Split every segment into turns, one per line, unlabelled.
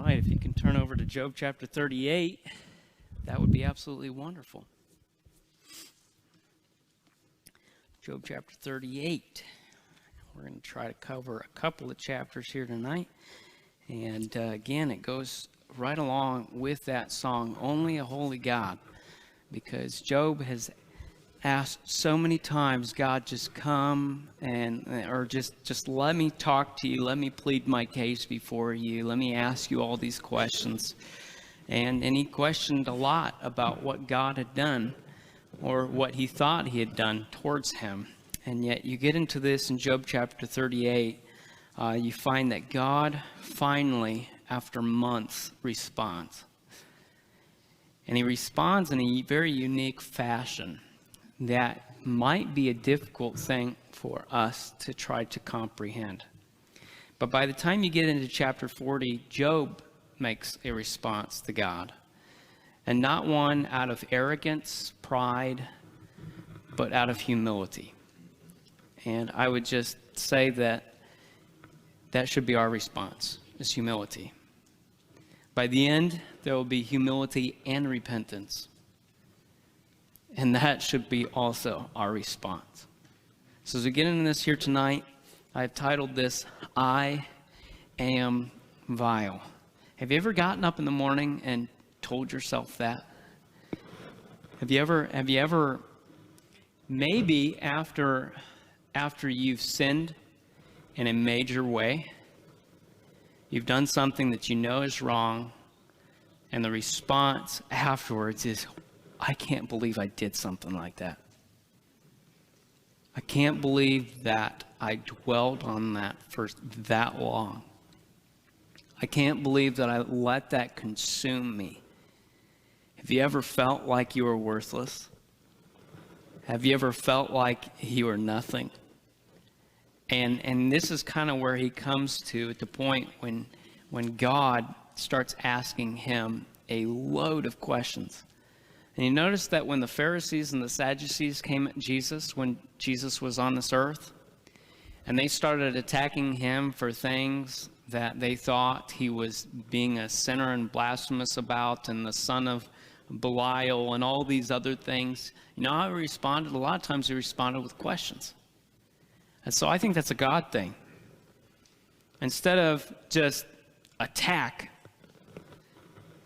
right, if you can turn over to Job chapter 38, that would be absolutely wonderful. Job chapter 38. We're going to try to cover a couple of chapters here tonight. And again, it goes right along with that song, Only a Holy God. Because Job has asked so many times, God, just come or just let me talk to you. Let me plead my case before you. Let me ask you all these questions. And he questioned a lot about what God had done or what he thought he had done towards him. And yet you get into this in Job chapter 38, you find that God finally, after months, responds. And he responds in a very unique fashion that might be a difficult thing for us to try to comprehend. But by the time you get into chapter 40, Job makes a response to God. And not one out of arrogance, pride, but out of humility. And I would just say that should be our response, is humility. By the end, there will be humility and repentance. And that should be also our response. So as we get into this here tonight, I've titled this, I Am Vile. Have you ever gotten up in the morning and told yourself that? Have you ever maybe after you've sinned in a major way, you've done something that you know is wrong, and the response afterwards is, I can't believe I did something like that. I can't believe that I dwelled on that for that long. I can't believe that I let that consume me. Have you ever felt like you were worthless? Have you ever felt like you were nothing? And this is kind of where he comes to at the point when God starts asking him a load of questions. And you notice that when the Pharisees and the Sadducees came at Jesus, when Jesus was on this earth, and they started attacking him for things that they thought he was being a sinner and blasphemous about, and the son of Belial, and all these other things, you know how he responded? A lot of times he responded with questions. And so I think that's a God thing. Instead of just attack,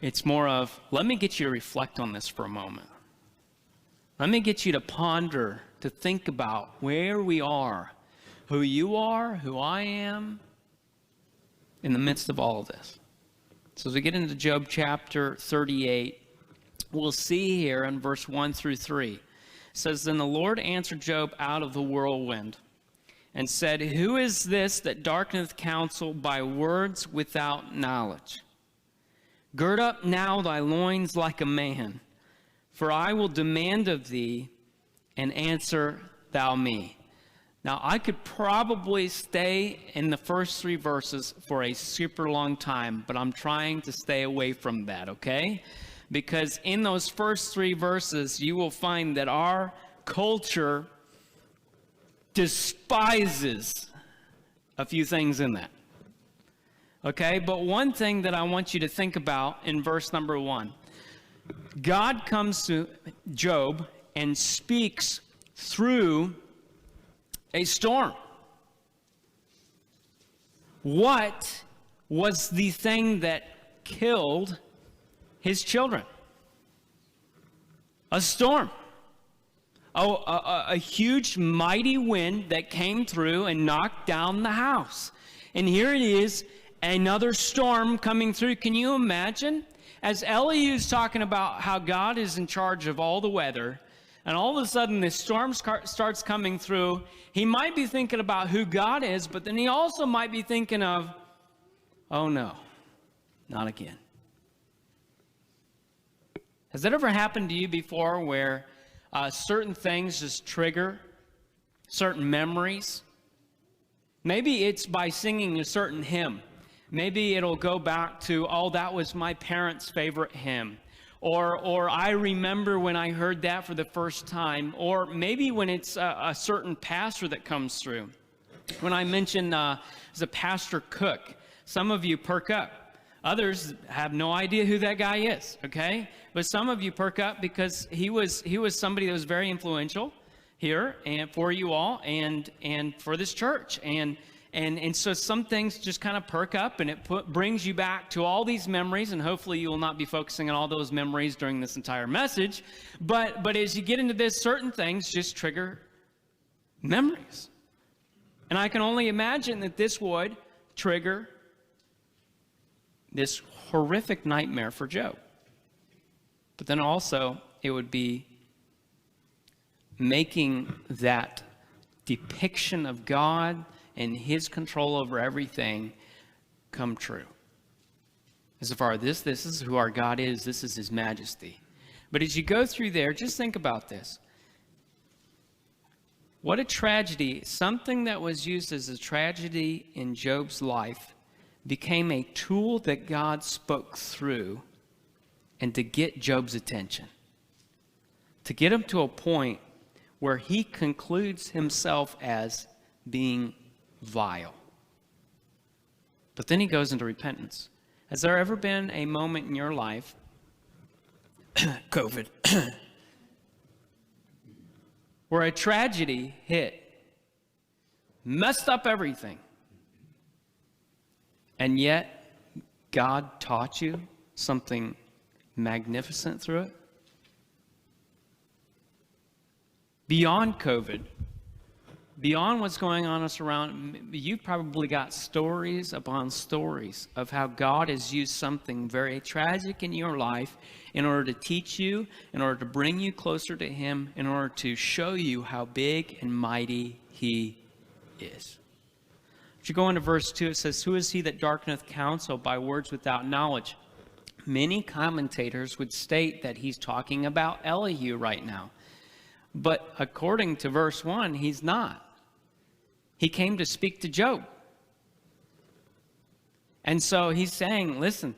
it's more of, let me get you to reflect on this for a moment. Let me get you to ponder, to think about where we are, who you are, who I am, in the midst of all of this. So as we get into Job chapter 38, we'll see here in verse 1 through 3. It says, Then the Lord answered Job out of the whirlwind, and said, Who is this that darkeneth counsel by words without knowledge? Gird up now thy loins like a man, for I will demand of thee, and answer thou me. Now, I could probably stay in the first 3 verses for a super long time, but I'm trying to stay away from that, okay? Because in those first 3 verses, you will find that our culture despises a few things in that. Okay, but one thing that I want you to think about in verse number 1. God comes to Job and speaks through a storm. What was the thing that killed his children? A storm. A huge, mighty wind that came through and knocked down the house. And here it is, another storm coming through. Can you imagine? As Elihu's talking about how God is in charge of all the weather, and all of a sudden this storm starts coming through, he might be thinking about who God is, but then he also might be thinking of, oh no, not again. Has that ever happened to you before where certain things just trigger certain memories? Maybe it's by singing a certain hymn. Maybe it'll go back to, oh, that was my parents' favorite hymn. Or I remember when I heard that for the first time. Or maybe when it's a certain pastor that comes through. When I mention as a pastor Cook, some of you perk up. Others have no idea who that guy is, okay? But some of you perk up because he was somebody that was very influential here and for you all and for this church. And so some things just kind of perk up, and it brings you back to all these memories, and hopefully you will not be focusing on all those memories during this entire message. But as you get into this, certain things just trigger memories. And I can only imagine that this would trigger this horrific nightmare for Job. But then also, it would be making that depiction of God and his control over everything come true. As far as this is who our God is, this is his majesty. But as you go through there, just think about this. What a tragedy. Something that was used as a tragedy in Job's life became a tool that God spoke through and to get Job's attention. To get him to a point where he concludes himself as being vile. But then he goes into repentance. Has there ever been a moment in your life, COVID, where a tragedy hit, messed up everything, and yet God taught you something magnificent through it? Beyond COVID, beyond what's going on us around, you've probably got stories upon stories of how God has used something very tragic in your life in order to teach you, in order to bring you closer to him, in order to show you how big and mighty he is. If you go into verse 2, it says, "Who is he that darkeneth counsel by words without knowledge?" Many commentators would state that he's talking about Elihu right now. But according to verse 1, he's not. He came to speak to Job. And so he's saying, listen,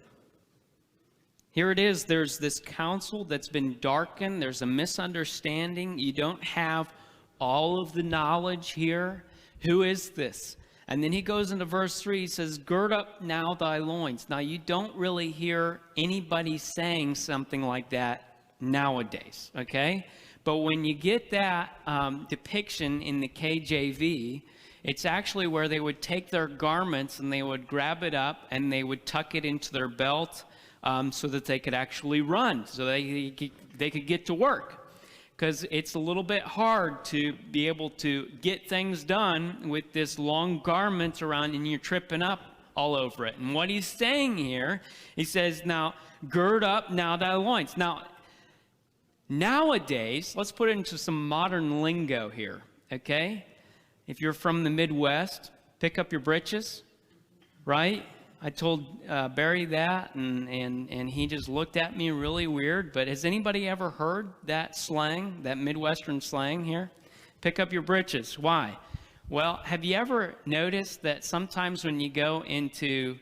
here it is. There's this counsel that's been darkened. There's a misunderstanding. You don't have all of the knowledge here. Who is this? And then he goes into verse 3. He says, "Gird up now thy loins." Now, you don't really hear anybody saying something like that nowadays, okay? But when you get that depiction in the KJV, it's actually where they would take their garments and they would grab it up and they would tuck it into their belt so that they could actually run, so they could get to work. Because it's a little bit hard to be able to get things done with this long garment around and you're tripping up all over it. And what he's saying here, he says, now, gird up now thy loins. Now, nowadays, let's put it into some modern lingo here, okay? If you're from the Midwest, pick up your britches, right? I told Barry that, and he just looked at me really weird. But has anybody ever heard that slang, that Midwestern slang here? Pick up your britches. Why? Well, have you ever noticed that sometimes when you go into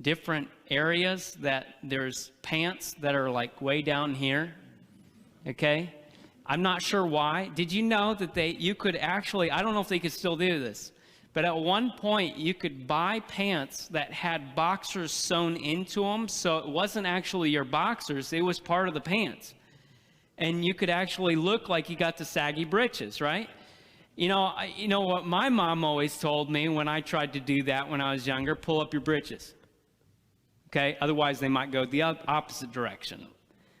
different areas that there's pants that are like way down here? Okay? I'm not sure why. Did you know that you could actually, I don't know if they could still do this, but at one point you could buy pants that had boxers sewn into them, so it wasn't actually your boxers, it was part of the pants. And you could actually look like you got the saggy britches, right? You know what my mom always told me when I tried to do that when I was younger? Pull up your britches. Okay? Otherwise they might go the opposite direction.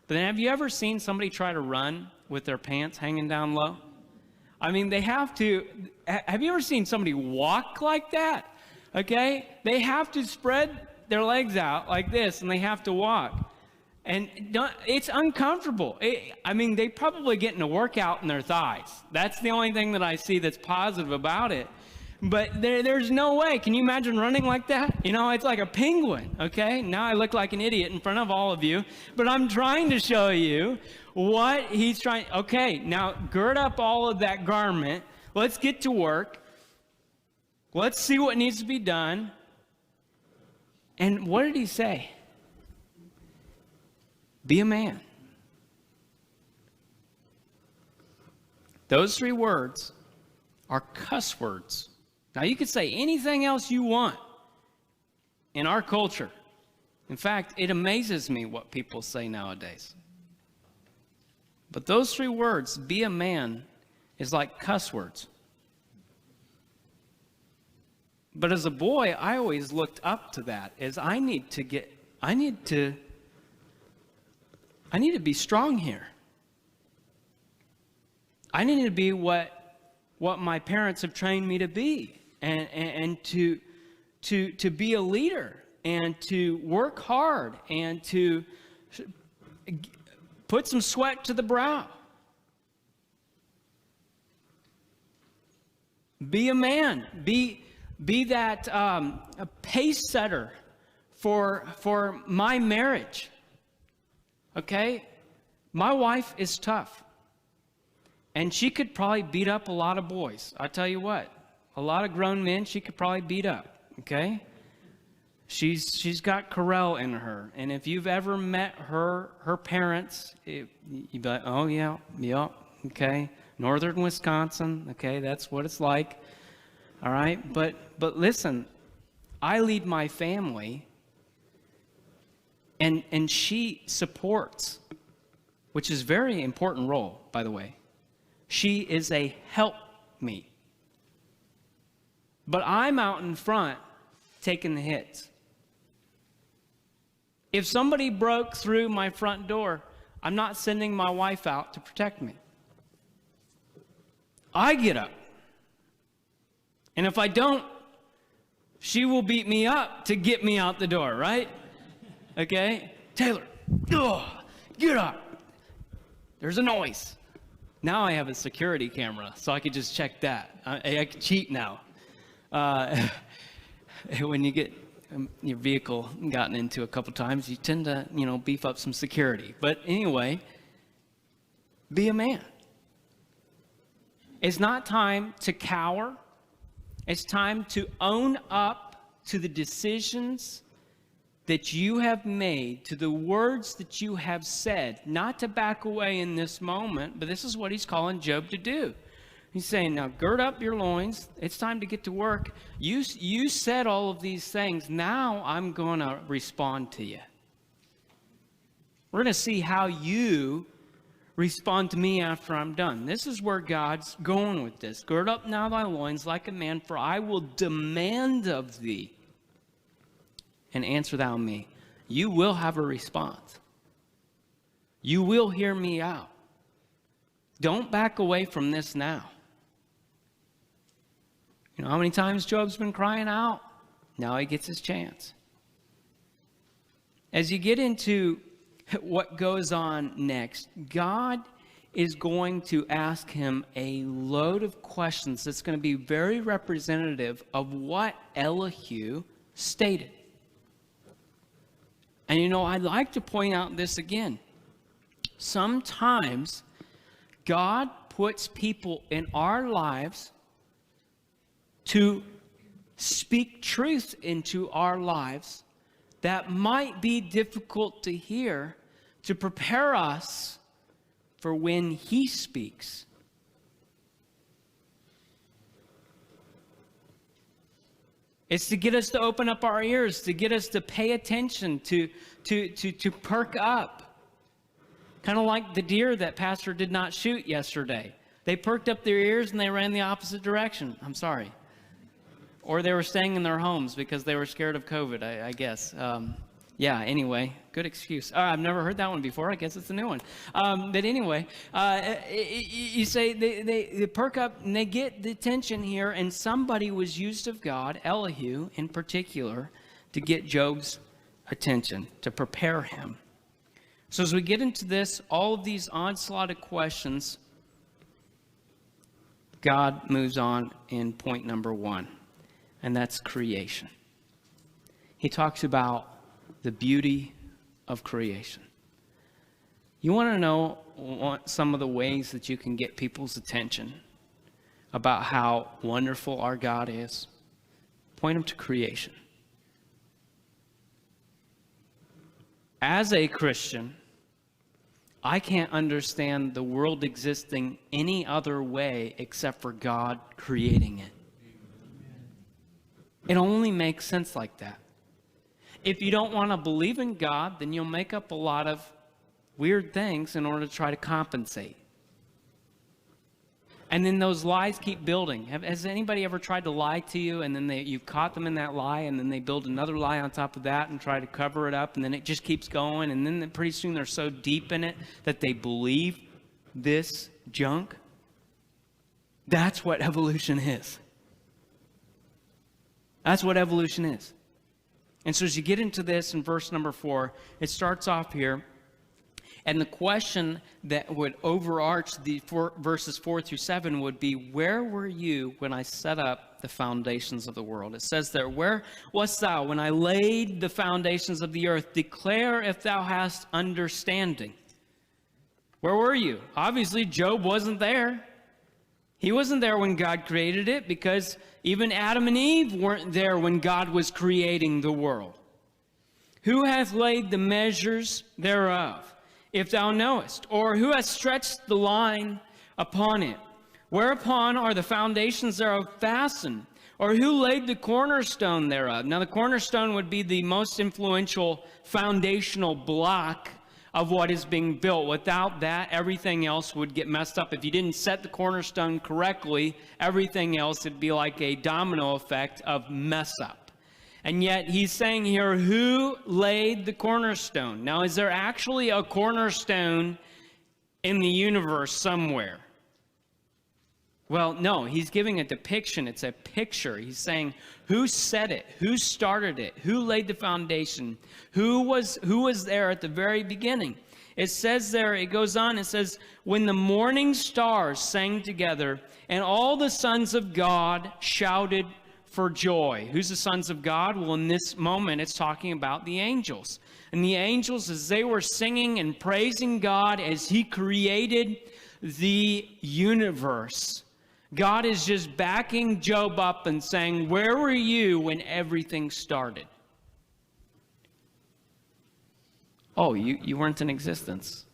But then have you ever seen somebody try to run with their pants hanging down low? I mean, they have to. Have you ever seen somebody walk like that? Okay? They have to spread their legs out like this, and they have to walk. And it's uncomfortable. They probably getting a workout in their thighs. That's the only thing that I see that's positive about it. But there's no way. Can you imagine running like that? It's like a penguin, okay? Now I look like an idiot in front of all of you. But I'm trying to show you what he's trying. Okay, now gird up all of that garment. Let's get to work. Let's see what needs to be done. And what did he say? Be a man. Those 3 words are cuss words. Now, you could say anything else you want in our culture, In fact, it amazes me what people say nowadays. But those 3 words, be a man, is like cuss words. But as a boy, I always looked up to that as I need to be strong here. I need to be what my parents have trained me to be, and to be a leader, and to work hard, and to put some sweat to the brow. Be a man. Be that a pace setter for my marriage. Okay? My wife is tough. And she could probably beat up a lot of boys. I tell you what, a lot of grown men she could probably beat up. Okay? She's got Corel in her. And if you've ever met her parents, you'd be like, oh yeah, okay. Northern Wisconsin, okay, that's what it's like. All right? But listen, I lead my family, and she supports, which is a very important role, by the way. She is a helpmeet. But I'm out in front taking the hits. If somebody broke through my front door, I'm not sending my wife out to protect me. I get up. And if I don't, she will beat me up to get me out the door, right? Okay? Taylor, get up. There's a noise. Now I have a security camera, so I could just check that. I can cheat now. When you get your vehicle gotten into a couple times, you tend to, beef up some security. But anyway, be a man. It's not time to cower. It's time to own up to the decisions that you have made, to the words that you have said, not to back away in this moment, but this is what he's calling Job to do. He's saying, now gird up your loins. It's time to get to work. You said all of these things. Now I'm going to respond to you. We're going to see how you respond to me after I'm done. This is where God's going with this. Gird up now thy loins like a man, for I will demand of thee, and answer thou me. You will have a response. You will hear me out. Don't back away from this now. You know how many times Job's been crying out? Now he gets his chance. As you get into what goes on next, God is going to ask him a load of questions that's going to be very representative of what Elihu stated. And I'd like to point out this again. Sometimes God puts people in our lives to speak truth into our lives that might be difficult to hear, to prepare us for when he speaks. It's to get us to open up our ears, to get us to pay attention, to perk up. Kind of like the deer that Pastor did not shoot yesterday. They perked up their ears and they ran the opposite direction. I'm sorry. Or they were staying in their homes because they were scared of COVID, I guess. Anyway, good excuse. I've never heard that one before. I guess it's a new one. But anyway, you say they perk up and they get the attention here, and somebody was used of God, Elihu in particular, to get Job's attention, to prepare him. So as we get into this, all of these onslaught of questions, God moves on in point number 1, and that's creation. He talks about the beauty of creation. You want to know some of the ways that you can get people's attention about how wonderful our God is? Point them to creation. As a Christian, I can't understand the world existing any other way except for God creating it. It only makes sense like that. If you don't want to believe in God, then you'll make up a lot of weird things in order to try to compensate. And then those lies keep building. Has anybody ever tried to lie to you, and then you caught them in that lie, and then they build another lie on top of that and try to cover it up, and then it just keeps going, and then pretty soon they're so deep in it that they believe this junk? That's what evolution is. That's what evolution is. And so as you get into this in verse number 4, it starts off here. And the question that would overarch the verses 4 through 7 would be, where were you when I set up the foundations of the world? It says there, where wast thou when I laid the foundations of the earth? Declare if thou hast understanding. Where were you? Obviously, Job wasn't there. He wasn't there when God created it, because even Adam and Eve weren't there when God was creating the world. Who hath laid the measures thereof, if thou knowest? Or who hath stretched the line upon it? Whereupon are the foundations thereof fastened? Or who laid the cornerstone thereof? Now the cornerstone would be the most influential foundational block of what is being built. Without that, everything else would get messed up. If you didn't set the cornerstone correctly, everything else would be like a domino effect of mess up. And yet he's saying here, who laid the cornerstone? Now, is there actually a cornerstone in the universe somewhere? Well, no, he's giving a depiction. It's a picture. He's saying, who set it? Who started it? Who laid the foundation? Who was there at the very beginning? It says there, it goes on, it says, when the morning stars sang together, and all the sons of God shouted for joy. Who's the sons of God? Well, in this moment, it's talking about the angels. And the angels, as they were singing and praising God as he created the universe, God is just backing Job up and saying, where were you when everything started? Oh, you weren't in existence.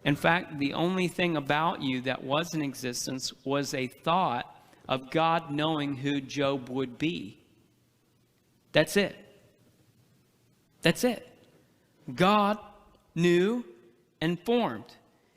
In fact, the only thing about you that was in existence was a thought of God knowing who Job would be. That's it. That's it. God knew and formed.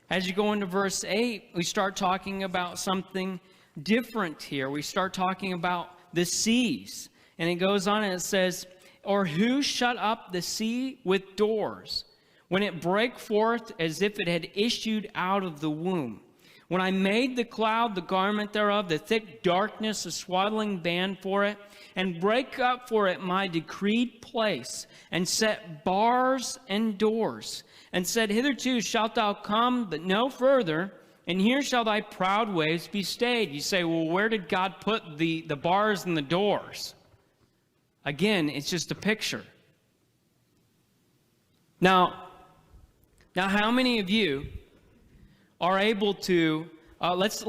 As you go into verse 8, we start talking about something different here. We start talking about the seas. And it goes on and it says, or who shut up the sea with doors, when it brake forth as if it had issued out of the womb? When I made the cloud the garment thereof, the thick darkness a swaddling band for it, and break up for it my decreed place, and set bars and doors, and said, hitherto shalt thou come, but no further, and here shall thy proud waves be stayed. You say, well, where did God put the bars and the doors? Again, it's just a picture. Now how many of you are able to, let's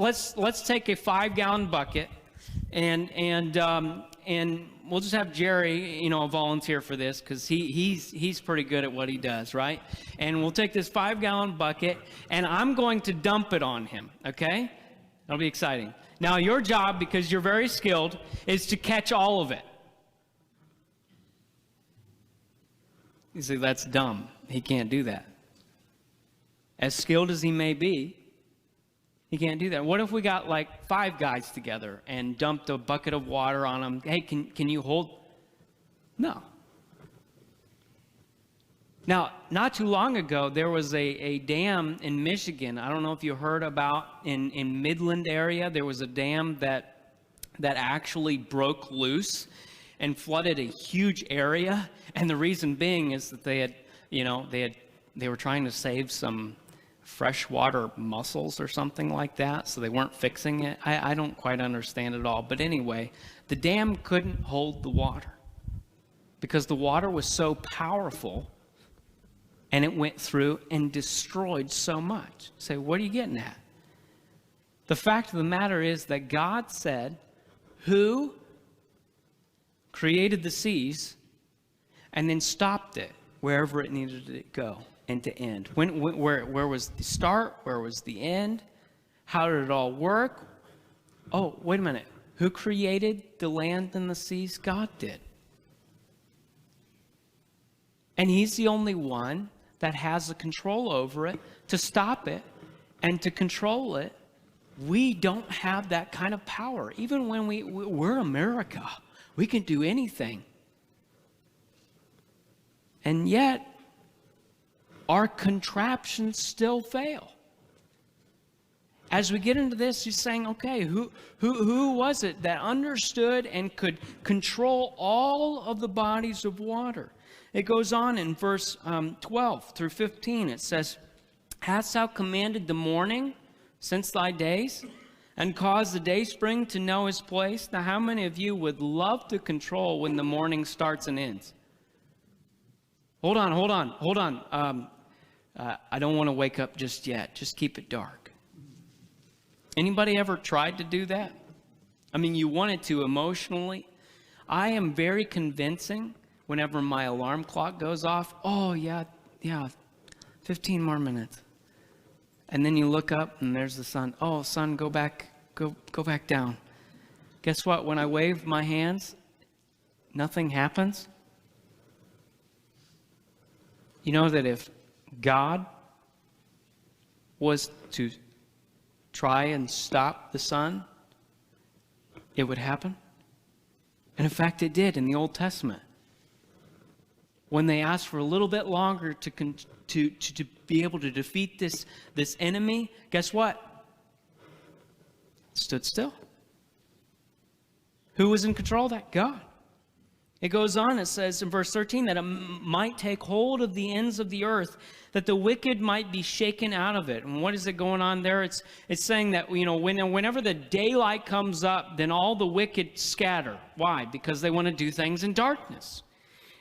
take a 5-gallon bucket, and we'll just have Jerry, volunteer for this, because he's pretty good at what he does, right? And we'll take this 5-gallon bucket, and I'm going to dump it on him, okay? That'll be exciting. Now, your job, because you're very skilled, is to catch all of it. You say, that's dumb. He can't do that. As skilled as he may be, he can't do that. What if we got like 5 guys together and dumped a bucket of water on them? Hey, can you hold? No. Now, not too long ago, there was a dam in Michigan. I don't know if you heard about in Midland area. There was a dam that actually broke loose and flooded a huge area. And the reason being is that they were trying to save some freshwater mussels or something like that, so they weren't fixing it. I don't quite understand it all, but anyway, the dam couldn't hold the water because the water was so powerful, and it went through and destroyed so much. Say, what are you getting at? The fact of the matter is that God said, who created the seas and then stopped it wherever it needed to go and to end. Where was the start? Where was the end? How did it all work? Oh, wait a minute. Who created the land and the seas? God did. And he's the only one that has the control over it, to stop it and to control it. We don't have that kind of power. Even when we're America, we can do anything. And yet, our contraptions still fail. As we get into this, he's saying, okay, who was it that understood and could control all of the bodies of water? It goes on in verse 12 through 15. It says, hast thou commanded the morning since thy days, and caused the day spring to know his place? Now, how many of you would love to control when the morning starts and ends? Hold on. I don't want to wake up just yet. Just keep it dark. Anybody ever tried to do that? I mean, you wanted to emotionally. I am very convincing whenever my alarm clock goes off. Oh, yeah, 15 more minutes. And then you look up and there's the sun. Oh, sun, go back down. Guess what? When I wave my hands, nothing happens. You know that if God was to try and stop the sun, it would happen. And in fact, it did in the Old Testament. When they asked for a little bit longer to be able to defeat this enemy, guess what? It stood still. Who was in control of that? God. It goes on, it says in verse 13, that it might take hold of the ends of the earth, that the wicked might be shaken out of it. And what is it going on there? It's saying that, whenever the daylight comes up, then all the wicked scatter. Why? Because they want to do things in darkness.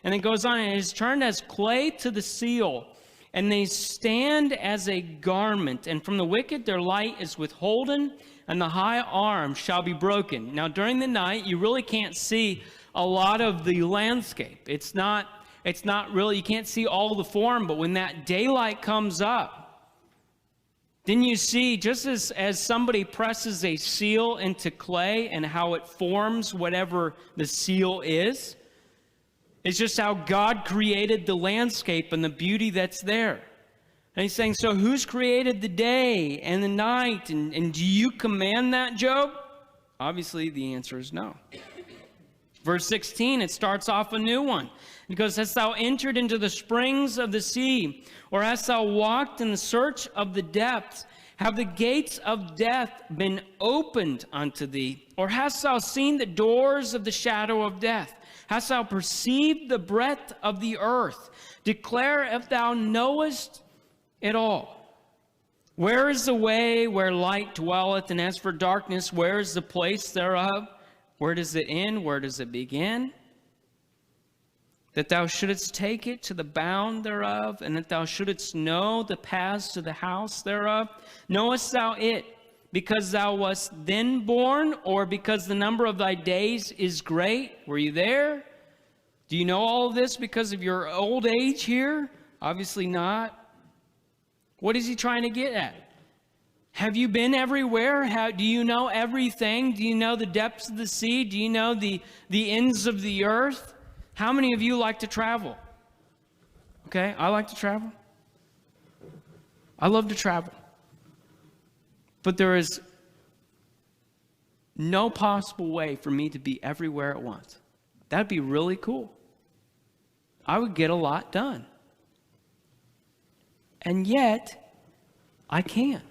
And it goes on, and it is turned as clay to the seal, and they stand as a garment. And from the wicked their light is withholden, and the high arm shall be broken. Now during the night, you really can't see a lot of the landscape. It's not really, you can't see all the form, but when that daylight comes up, then you see, just as somebody presses a seal into clay and how it forms whatever the seal is, it's just how God created the landscape and the beauty that's there. And he's saying, so who's created the day and the night? And do you command that, Job? Obviously, the answer is no. Verse 16, it starts off a new one. It goes, hast thou entered into the springs of the sea? Or hast thou walked in the search of the depths? Have the gates of death been opened unto thee? Or hast thou seen the doors of the shadow of death? Hast thou perceived the breadth of the earth? Declare if thou knowest it all. Where is the way where light dwelleth? And as for darkness, where is the place thereof? Where does it end? Where does it begin? That thou shouldest take it to the bound thereof, and that thou shouldest know the paths to the house thereof. Knowest thou it because thou wast then born, or because the number of thy days is great? Were you there? Do you know all of this because of your old age here? Obviously not. What is he trying to get at? Have you been everywhere? Do you know everything? Do you know the depths of the sea? Do you know the ends of the earth? How many of you like to travel? Okay, I like to travel. I love to travel. But there is no possible way for me to be everywhere at once. That'd be really cool. I would get a lot done. And yet, I can't.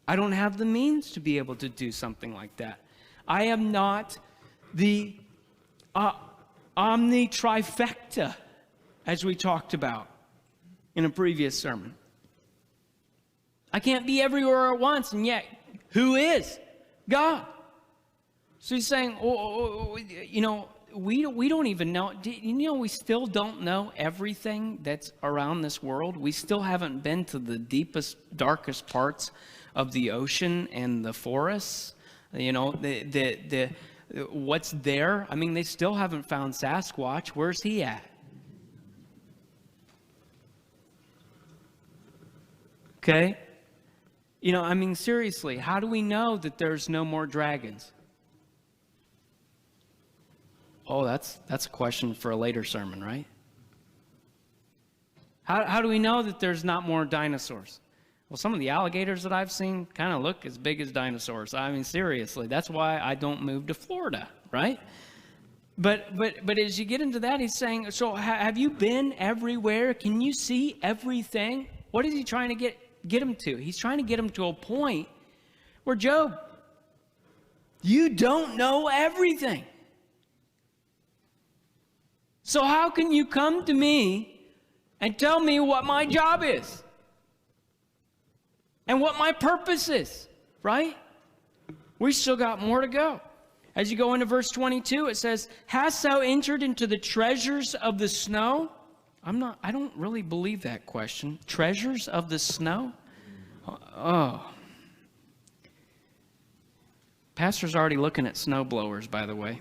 I don't have the means to be able to do something like that. I am not the omni-trifecta, as we talked about in a previous sermon. I can't be everywhere at once, and yet, who is? God. So he's saying, we don't even know. We still don't know everything that's around this world. We still haven't been to the deepest, darkest parts of the ocean and the forests. What's there? I mean, they still haven't found Sasquatch. Where's he at? Okay? Seriously, how do we know that there's no more dragons? Oh, that's a question for a later sermon, right? How do we know that there's not more dinosaurs? Well, some of the alligators that I've seen kind of look as big as dinosaurs. I mean, seriously, that's why I don't move to Florida, right? But as you get into that, he's saying, so have you been everywhere? Can you see everything? What is he trying to get him to? He's trying to get him to a point where, Job, you don't know everything. So how can you come to me and tell me what my job is and what my purpose is, right? We still got more to go. As you go into verse 22, it says, hast thou entered into the treasures of the snow? I don't really believe that question. Treasures of the snow? Oh. Pastor's already looking at snow blowers, by the way.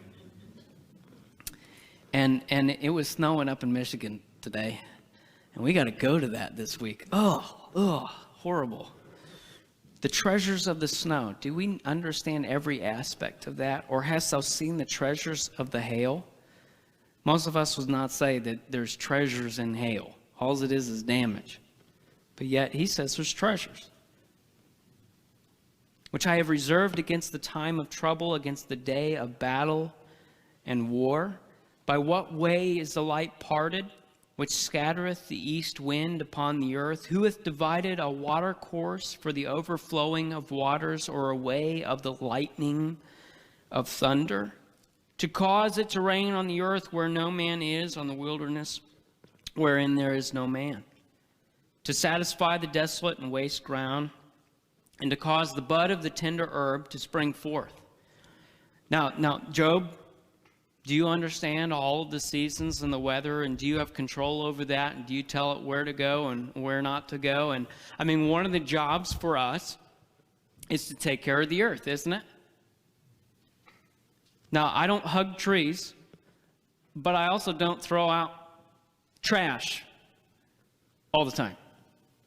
And it was snowing up in Michigan today. And we got to go to that this week. Oh, horrible. The treasures of the snow. Do we understand every aspect of that? Or hast thou seen the treasures of the hail? Most of us would not say that there's treasures in hail. All it is damage. But yet he says there's treasures, which I have reserved against the time of trouble, against the day of battle and war. By what way is the light parted, which scattereth the east wind upon the earth? Who hath divided a water course for the overflowing of waters, or a way of the lightning of thunder? To cause it to rain on the earth where no man is, on the wilderness wherein there is no man. To satisfy the desolate and waste ground, and to cause the bud of the tender herb to spring forth. Now, Job, do you understand all of the seasons and the weather, and do you have control over that, and do you tell it where to go and where not to go? And I mean, one of the jobs for us is to take care of the earth, isn't it? Now, I don't hug trees, but I also don't throw out trash all the time,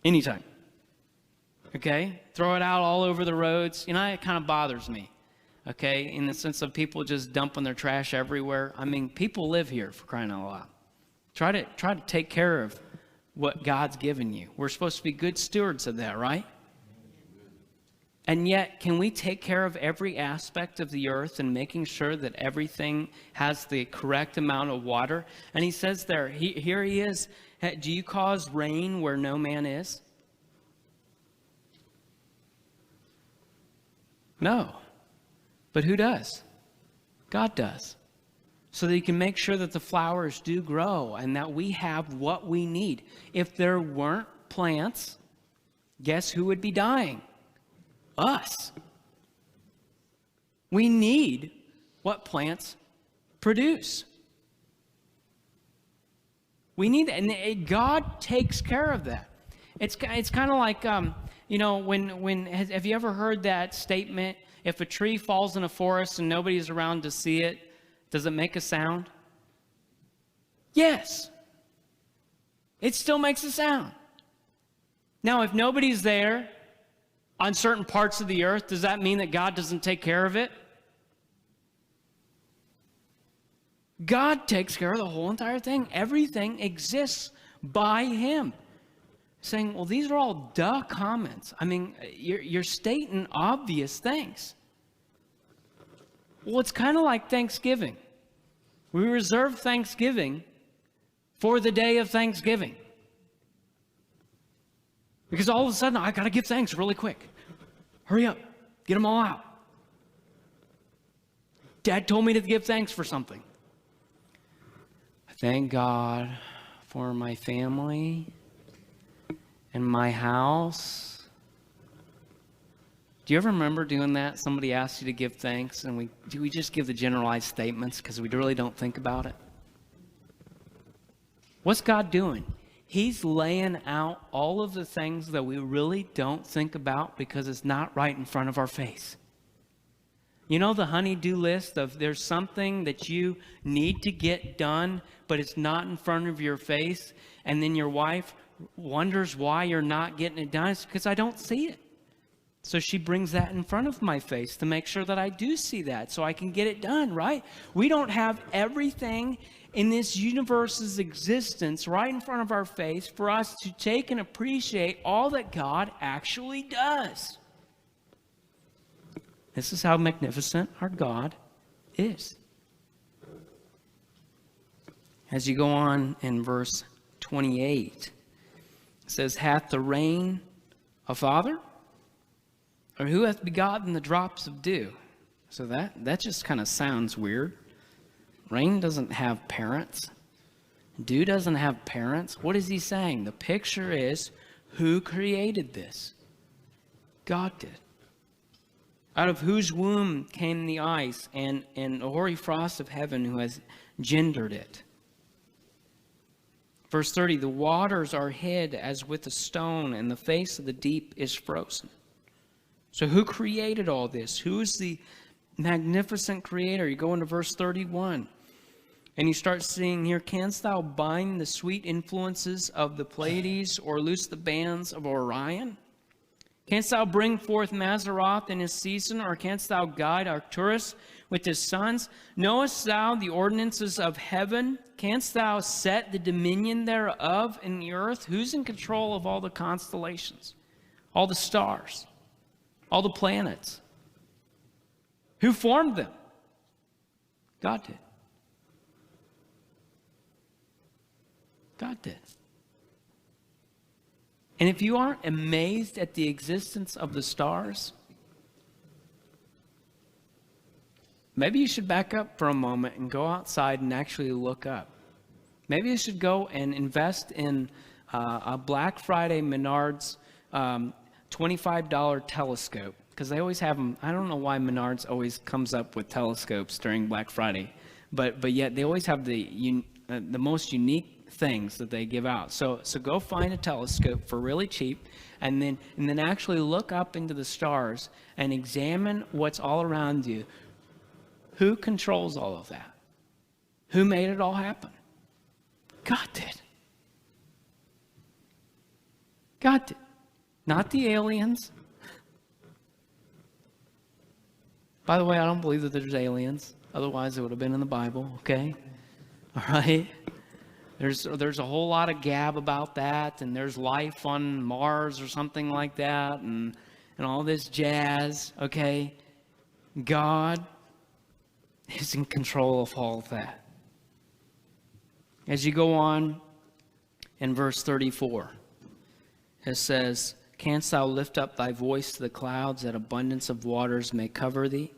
anytime. Okay? Throw it out all over the roads. You know, it kind of bothers me. Okay, in the sense of people just dumping their trash everywhere. I mean, people live here, for crying out loud. Try to take care of what God's given you. We're supposed to be good stewards of that, right? And yet, can we take care of every aspect of the earth and making sure that everything has the correct amount of water? And he says there, here he is, do you cause rain where no man is? No. But who does? God does. So that he can make sure that the flowers do grow and that we have what we need. If there weren't plants, guess who would be dying? Us. We need what plants produce. We need that, and God takes care of that. It's kind of like you know, have you ever heard that statement? If a tree falls in a forest and nobody's around to see it, does it make a sound? Yes. It still makes a sound. Now, if nobody's there on certain parts of the earth, does that mean that God doesn't take care of it? God takes care of the whole entire thing. Everything exists by him. Saying, well, these are all duh comments. I mean, you're stating obvious things. Well, it's kind of like Thanksgiving. We reserve Thanksgiving for the day of Thanksgiving. Because all of a sudden, I got to give thanks really quick. Hurry up. Get them all out. Dad told me to give thanks for something. I thank God for my family and my house. Do you ever remember doing that? Somebody asked you to give thanks, and we just give the generalized statements because we really don't think about it? What's God doing? He's laying out all of the things that we really don't think about because it's not right in front of our face. You know the honey-do list of there's something that you need to get done, but it's not in front of your face, and then your wife wonders why you're not getting it done. It's because I don't see it. So she brings that in front of my face to make sure that I do see that so I can get it done, right? We don't have everything in this universe's existence right in front of our face for us to take and appreciate all that God actually does. This is how magnificent our God is. As you go on in verse 28, it says, hath the rain a father? Or who hath begotten the drops of dew? So that just kind of sounds weird. Rain doesn't have parents. Dew doesn't have parents. What is he saying? The picture is, who created this? God did. Out of whose womb came the ice and the hoary frost of heaven, who has gendered it? Verse 30, the waters are hid as with a stone, and the face of the deep is frozen. So who created all this? Who is the magnificent creator? You go into verse 31, and you start seeing here, canst thou bind the sweet influences of the Pleiades, or loose the bands of Orion? Canst thou bring forth Mazzaroth in his season, or canst thou guide Arcturus with his sons? Knowest thou the ordinances of heaven? Canst thou set the dominion thereof in the earth? Who's in control of all the constellations, all the stars, all the planets? Who formed them? God did. God did. And if you aren't amazed at the existence of the stars, maybe you should back up for a moment and go outside and actually look up. Maybe you should go and invest in a Black Friday Menards $25 telescope, because they always have them. I don't know why Menards always comes up with telescopes during Black Friday, but yet they always have the most unique things that they give out. So go find a telescope for really cheap, and then actually look up into the stars and examine what's all around you. Who controls all of that? Who made it all happen? God did. God did. Not the aliens. By the way, I don't believe that there's aliens. Otherwise, it would have been in the Bible, okay? All right? There's a whole lot of gab about that, and there's life on Mars or something like that, and all this jazz, okay? God is in control of all of that. As you go on in verse 34, it says, canst thou lift up thy voice to the clouds, that abundance of waters may cover thee?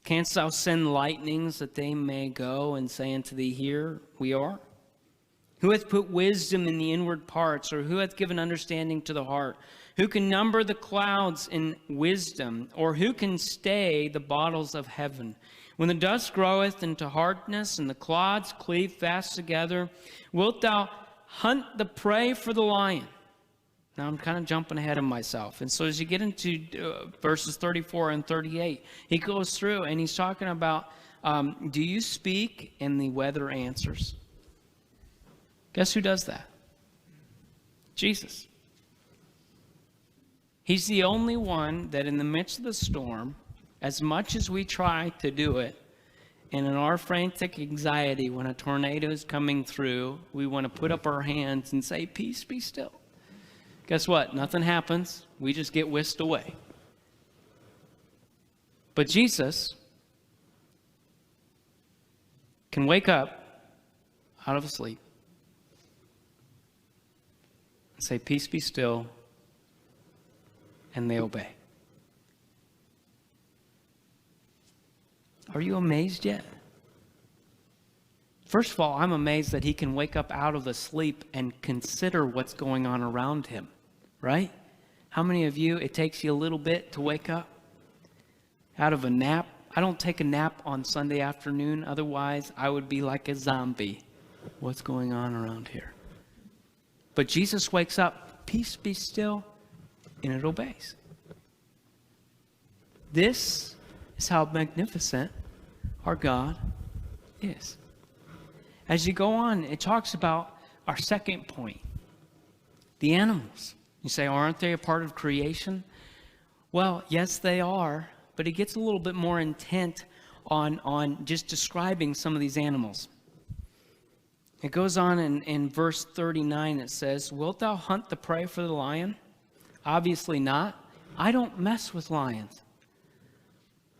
Canst thou send lightnings, that they may go and say unto thee, here we are? Who hath put wisdom in the inward parts, or who hath given understanding to the heart? Who can number the clouds in wisdom, or who can stay the bottles of heaven? When the dust groweth into hardness, and the clods cleave fast together, wilt thou hunt the prey for the lion? Now I'm kind of jumping ahead of myself. And so as you get into verses 34 and 38, he goes through and he's talking about, do you speak and the weather answers? Guess who does that? Jesus. He's the only one that in the midst of the storm, as much as we try to do it, and in our frantic anxiety when a tornado is coming through, we want to put up our hands and say, peace, be still. Guess what? Nothing happens. We just get whisked away. But Jesus can wake up out of a sleep and say, peace, be still, and they obey. Are you amazed yet? First of all, I'm amazed that he can wake up out of the sleep and consider what's going on around him, right? How many of you, it takes you a little bit to wake up out of a nap? I don't take a nap on Sunday afternoon. Otherwise, I would be like a zombie. What's going on around here? But Jesus wakes up, peace, be still, and it obeys. This is how magnificent our God is. As you go on, it talks about our second point, the animals. You say, aren't they a part of creation? Well, yes, they are, but it gets a little bit more intent on just describing some of these animals. It goes on in verse 39, it says, "Wilt thou hunt the prey for the lion? Obviously not. I don't mess with lions.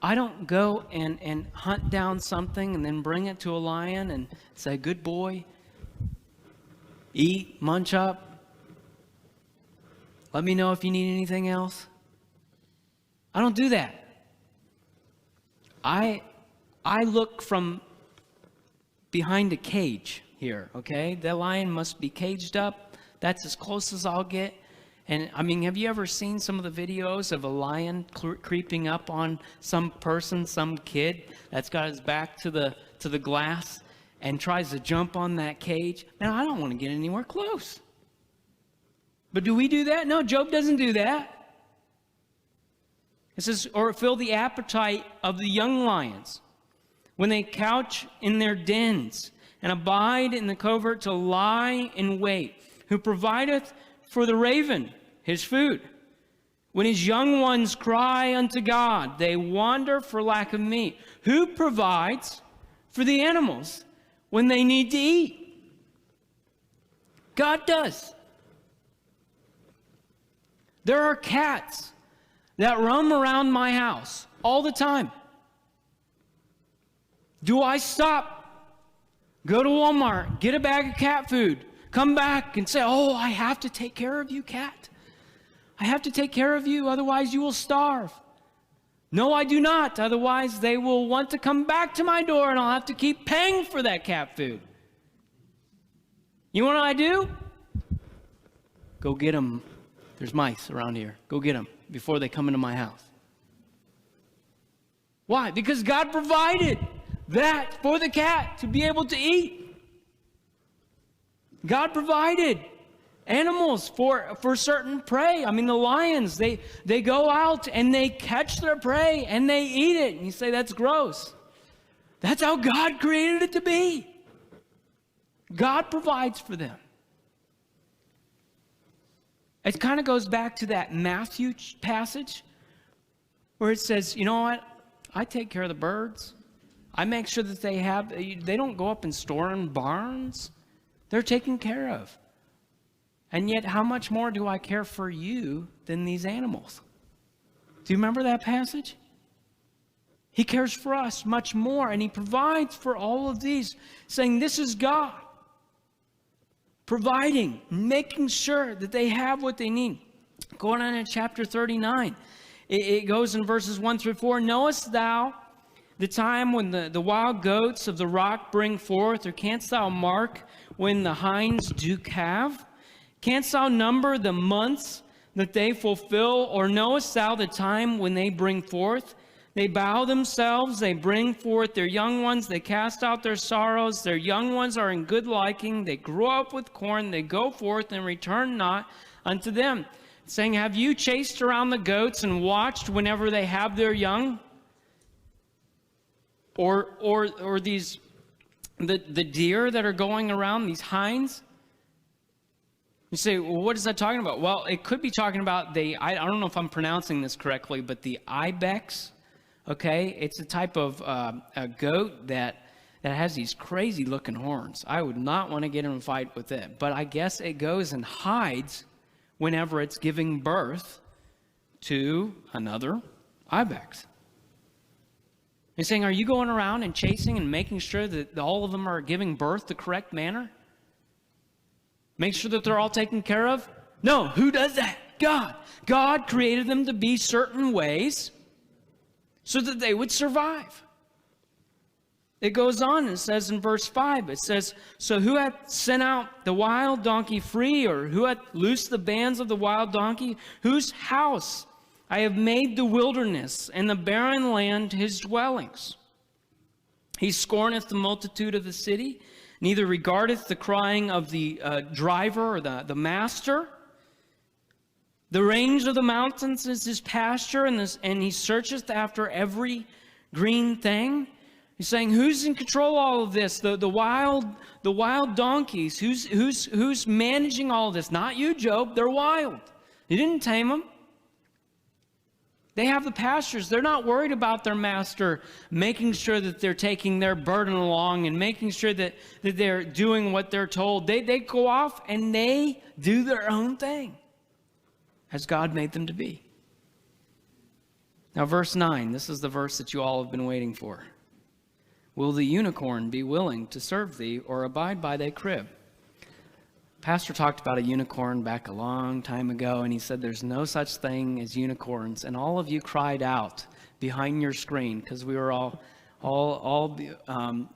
I don't go and hunt down something and then bring it to a lion and say, good boy, eat, munch up. Let me know if you need anything else." I don't do that. I look from behind a cage here, okay? The lion must be caged up. That's as close as I'll get. And I mean, have you ever seen some of the videos of a lion creeping up on some person, some kid that's got his back to the glass and tries to jump on that cage? Now, I don't want to get anywhere close. But do we do that? No, Job doesn't do that. It says, "Or fill the appetite of the young lions when they couch in their dens and abide in the covert to lie in wait, who provideth for the raven his food. When his young ones cry unto God, they wander for lack of meat." Who provides for the animals when they need to eat? God does. There are cats that roam around my house all the time. Do I stop, go to Walmart, get a bag of cat food, come back and say, "Oh, I have to take care of you, cat. I have to take care of you, otherwise you will starve"? No, I do not. Otherwise, they will want to come back to my door and I'll have to keep paying for that cat food. You know what I do? Go get them. There's mice around here. Go get them before they come into my house. Why? Because God provided that for the cat to be able to eat. God provided animals for certain prey. I mean, the lions, they go out and they catch their prey and they eat it. And you say, that's gross. That's how God created it to be. God provides for them. It kind of goes back to that Matthew passage where it says, you know what? I take care of the birds. I make sure that they don't go up and store in barns. They're taken care of. And yet, how much more do I care for you than these animals? Do you remember that passage? He cares for us much more, and he provides for all of these, saying this is God providing, making sure that they have what they need. Going on in chapter 39, it goes in verses 1 through 4. "Knowest thou the time when the wild goats of the rock bring forth, or canst thou mark when the hinds do calve? Canst thou number the months that they fulfill, or knowest thou the time when they bring forth? They bow themselves, they bring forth their young ones, they cast out their sorrows, their young ones are in good liking, they grow up with corn, they go forth and return not unto them." Saying, have you chased around the goats and watched whenever they have their young? Or these, the deer that are going around, these hinds? You say, well, what is that talking about? Well, it could be talking about I don't know if I'm pronouncing this correctly, but the ibex, okay? It's a type of a goat that has these crazy looking horns. I would not want to get in a fight with it, but I guess it goes and hides whenever it's giving birth to another ibex. He's saying, are you going around and chasing and making sure that all of them are giving birth the correct manner? Make sure that they're all taken care of? No, who does that? God. God created them to be certain ways so that they would survive. It goes on and says in verse 5, it says, "So who hath sent out the wild donkey free, or who hath loosed the bands of the wild donkey? Whose house I have made the wilderness, and the barren land his dwellings. He scorneth the multitude of the city, neither regardeth the crying of the driver or the master. The range of the mountains is his pasture, and he searcheth after every green thing." He's saying, who's in control of all of this? The wild donkeys. Who's managing all of this? Not you, Job. They're wild. You didn't tame them. They have the pastures. They're not worried about their master making sure that they're taking their burden along and making sure that they're doing what they're told. They go off and they do their own thing as God made them to be. Now, verse 9, this is the verse that you all have been waiting for. Will the unicorn be willing to serve thee or abide by thy crib? Pastor talked about a unicorn back a long time ago, and he said there's no such thing as unicorns. And all of you cried out behind your screen because we were we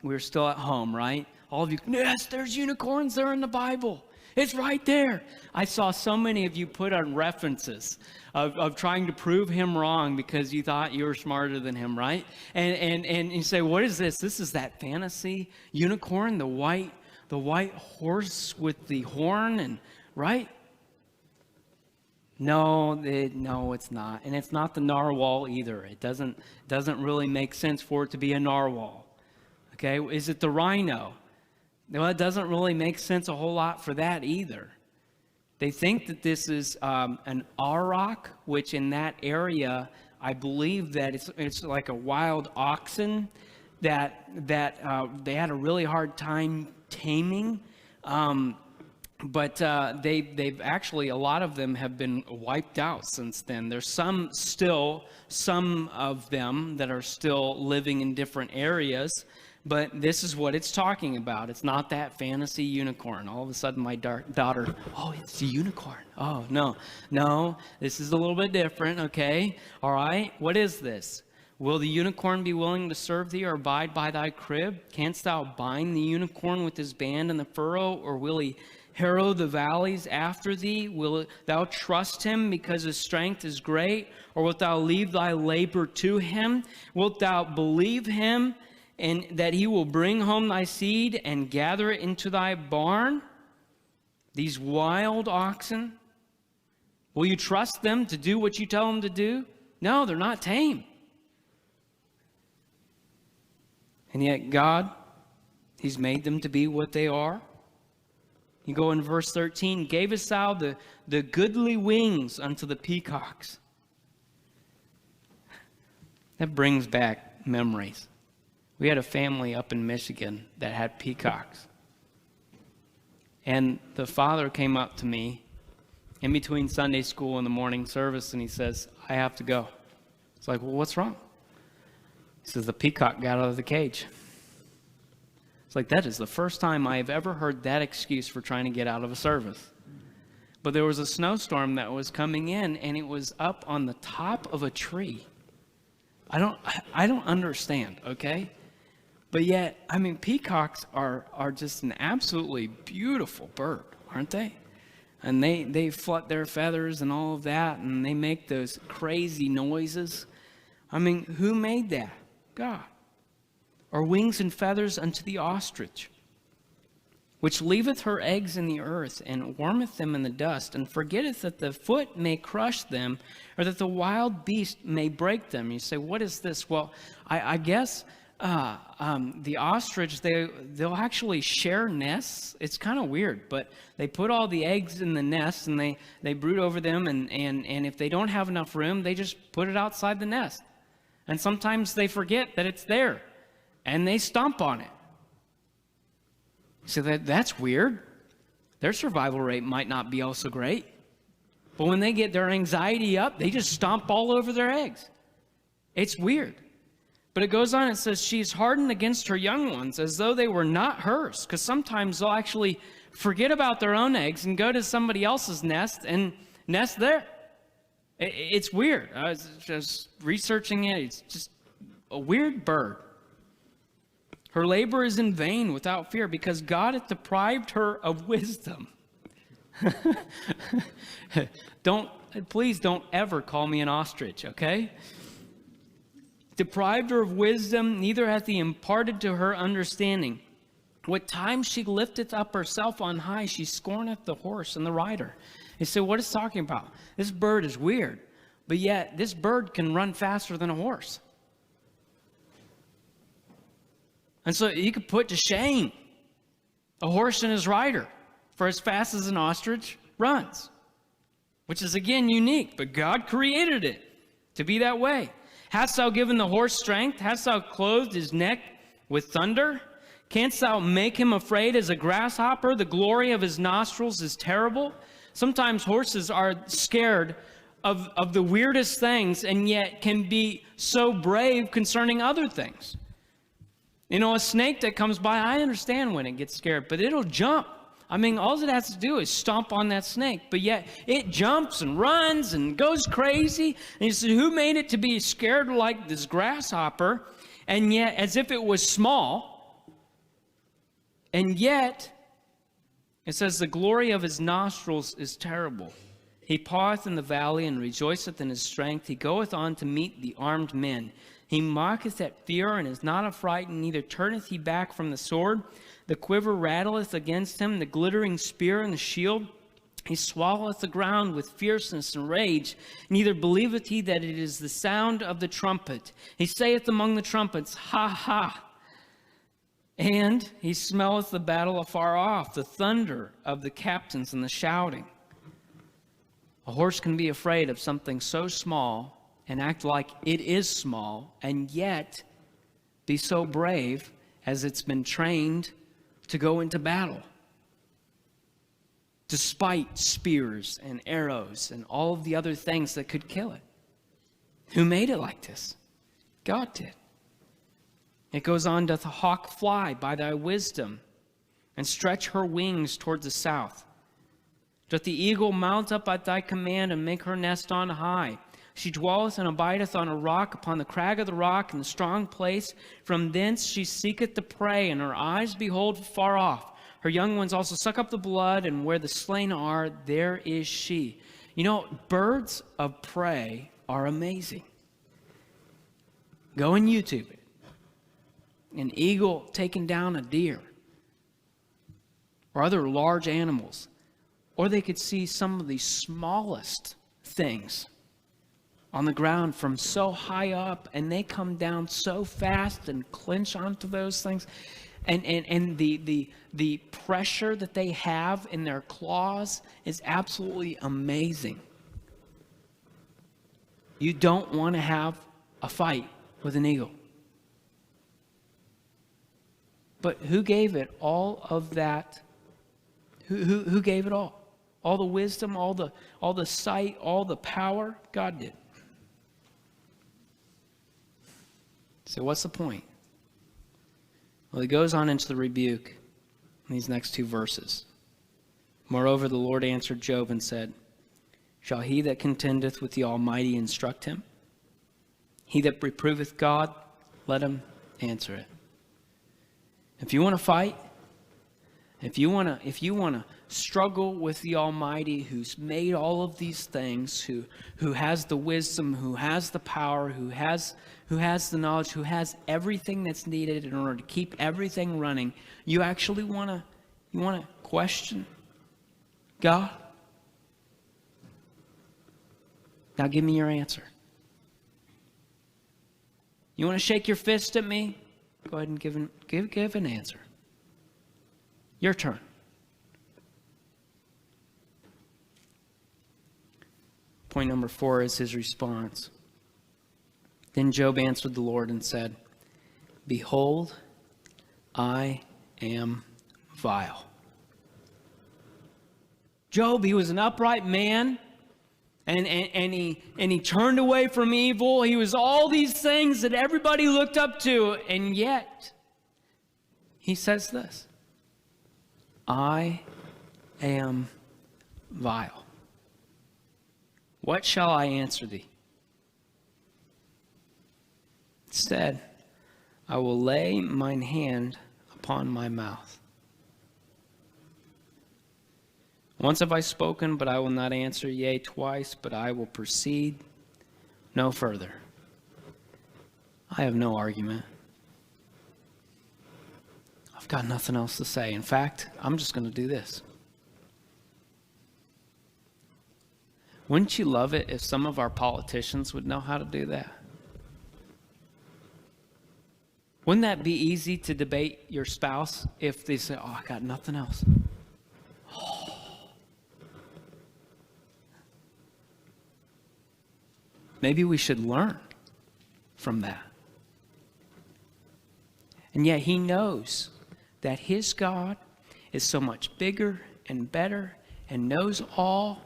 were still at home, right? All of you, yes, there's unicorns there in the Bible. It's right there. I saw so many of you put on references of trying to prove him wrong because you thought you were smarter than him, right? And you say, what is this? This is that fantasy unicorn, the white horse with the horn, and right? No, it's not. And it's not the narwhal either. It doesn't really make sense for it to be a narwhal. Okay, is it the rhino? Well, it doesn't really make sense a whole lot for that either. They think that this is an auroch, which in that area, I believe that it's like a wild oxen that they had a really hard time taming. But they've actually, a lot of them have been wiped out since then. There's some of them that are still living in different areas. But this is what it's talking about. It's not that fantasy unicorn. All of a sudden, my daughter, oh, it's a unicorn. Oh, no, this is a little bit different, okay? All right, what is this? Will the unicorn be willing to serve thee or abide by thy crib? Canst thou bind the unicorn with his band in the furrow, or will he harrow the valleys after thee? Will thou trust him because his strength is great, or wilt thou leave thy labor to him? Wilt thou believe him, and that he will bring home thy seed and gather it into thy barn? These wild oxen, will you trust them to do what you tell them to do? No, they're not tame. And yet God, he's made them to be what they are. You go in verse 13, gavest thou the goodly wings unto the peacocks. That brings back memories. We had a family up in Michigan that had peacocks. And the father came up to me in between Sunday school and the morning service, and he says, I have to go. It's like, well, what's wrong? He says, the peacock got out of the cage. It's like, that is the first time I have ever heard that excuse for trying to get out of a service. But there was a snowstorm that was coming in, and it was up on the top of a tree. I don't understand, okay? But yet, I mean, peacocks are just an absolutely beautiful bird, aren't they? And they flutter their feathers and all of that, and they make those crazy noises. I mean, who made that? God. Or wings and feathers unto the ostrich, which leaveth her eggs in the earth, and warmeth them in the dust, and forgetteth that the foot may crush them, or that the wild beast may break them. You say, what is this? Well, I guess the ostrich, they'll actually share nests. It's kind of weird, but they put all the eggs in the nest, and they brood over them, and if they don't have enough room, they just put it outside the nest. And sometimes they forget that it's there, and they stomp on it. So that's weird. Their survival rate might not be also great. But when they get their anxiety up, they just stomp all over their eggs. It's weird. But it goes on, it says, she's hardened against her young ones as though they were not hers. Because sometimes they'll actually forget about their own eggs and go to somebody else's nest and nest there. It's weird. I was just researching it. It's just a weird bird. Her labor is in vain without fear, because God hath deprived her of wisdom. Please don't ever call me an ostrich, okay? Deprived her of wisdom, neither hath he imparted to her understanding. What time she lifteth up herself on high, she scorneth the horse and the rider. You say, what is it talking about? This bird is weird, but yet this bird can run faster than a horse. And so you could put to shame a horse and his rider for as fast as an ostrich runs, which is, again, unique, but God created it. to be that way. Hast thou given the horse strength? Hast thou clothed his neck with thunder? Canst thou make him afraid as a grasshopper? The glory of his nostrils is terrible. Sometimes horses are scared of the weirdest things and yet can be so brave concerning other things. You know, a snake that comes by, I understand when it gets scared, but it'll jump. I mean, all it has to do is stomp on that snake, but yet it jumps and runs and goes crazy. And you say, who made it to be scared like this grasshopper, and yet as if it was small? And yet, it says, the glory of his nostrils is terrible. He paweth in the valley and rejoiceth in his strength. He goeth on to meet the armed men. He mocketh at fear and is not affrighted, neither turneth he back from the sword. The quiver rattleth against him, the glittering spear and the shield. He swalloweth the ground with fierceness and rage. Neither believeth he that it is the sound of the trumpet. He saith among the trumpets, Ha, ha. And he smelleth the battle afar off, the thunder of the captains and the shouting. A horse can be afraid of something so small and act like it is small, and yet be so brave as it's been trained to go into battle, despite spears and arrows and all of the other things that could kill it. Who made it like this? God did. It goes on, doth a hawk fly by thy wisdom, and stretch her wings toward the south? Doth the eagle mount up at thy command, and make her nest on high? She dwelleth and abideth on a rock, upon the crag of the rock, in the strong place. From thence she seeketh the prey, and her eyes behold far off. Her young ones also suck up the blood, and where the slain are, there is she. You know, birds of prey are amazing. Go and YouTube it. An eagle taking down a deer, or other large animals. Or they could see some of the smallest things on the ground from so high up, and they come down so fast and clinch onto those things. And the pressure that they have in their claws is absolutely amazing. You don't want to have a fight with an eagle. But who gave it all of that? Who gave it all? All the wisdom, all the sight, all the power? God did. So what's the point? Well, he goes on into the rebuke in these next two verses. Moreover, the Lord answered Job and said, Shall he that contendeth with the Almighty instruct him? He that reproveth God, let him answer it. If you want to fight, if you want to struggle with the Almighty, who's made all of these things, who has the wisdom, who has the power, who has the knowledge, who has everything that's needed in order to keep everything running, you actually want to question God? Now give me your answer. You want to shake your fist at me? Go ahead and give an answer. Your turn. Point number 4 is his response. Then Job answered the Lord and said, Behold, I am vile. Job, he was an upright man, and he turned away from evil. He was all these things that everybody looked up to, and yet he says this, I am vile. What shall I answer thee? Instead, I will lay mine hand upon my mouth. Once have I spoken, but I will not answer, yea, twice, but I will proceed no further. I have no argument. I've got nothing else to say. In fact, I'm just going to do this. Wouldn't you love it if some of our politicians would know how to do that? Wouldn't that be easy to debate your spouse if they say, I got nothing else? Maybe we should learn from that. And yet he knows that his God is so much bigger and better and knows all,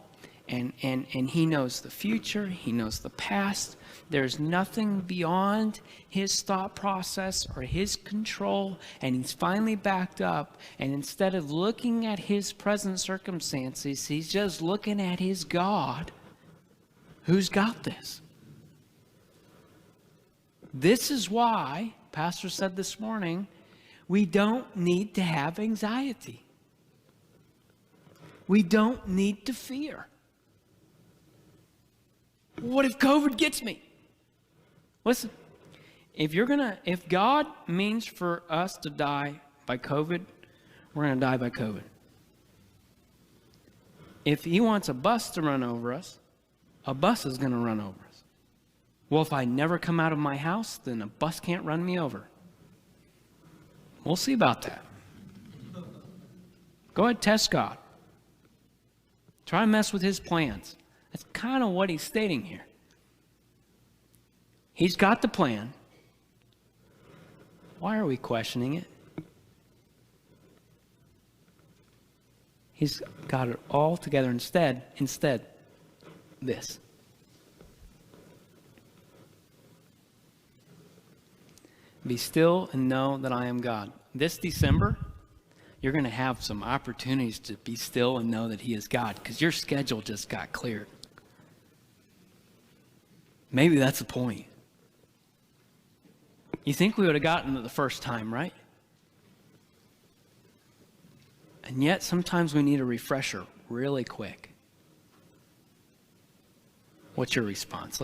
and he knows the future, he knows the past. There's nothing beyond his thought process or his control, and he's finally backed up, and instead of looking at his present circumstances, he's just looking at his God who's got this. This is why, Pastor said this morning, we don't need to have anxiety. We don't need to fear. What if COVID gets me? Listen, if God means for us to die by COVID, we're going to die by COVID. If he wants a bus to run over us, a bus is going to run over us. Well, if I never come out of my house, then a bus can't run me over. We'll see about that. Go ahead, test God. Try to mess with his plans. That's kind of what he's stating here. He's got the plan. Why are we questioning it? He's got it all together instead, this. Be still and know that I am God. This December, you're going to have some opportunities to be still and know that he is God, because your schedule just got cleared. Maybe that's the point. You think we would have gotten it the first time, right? And yet sometimes we need a refresher really quick. What's your response?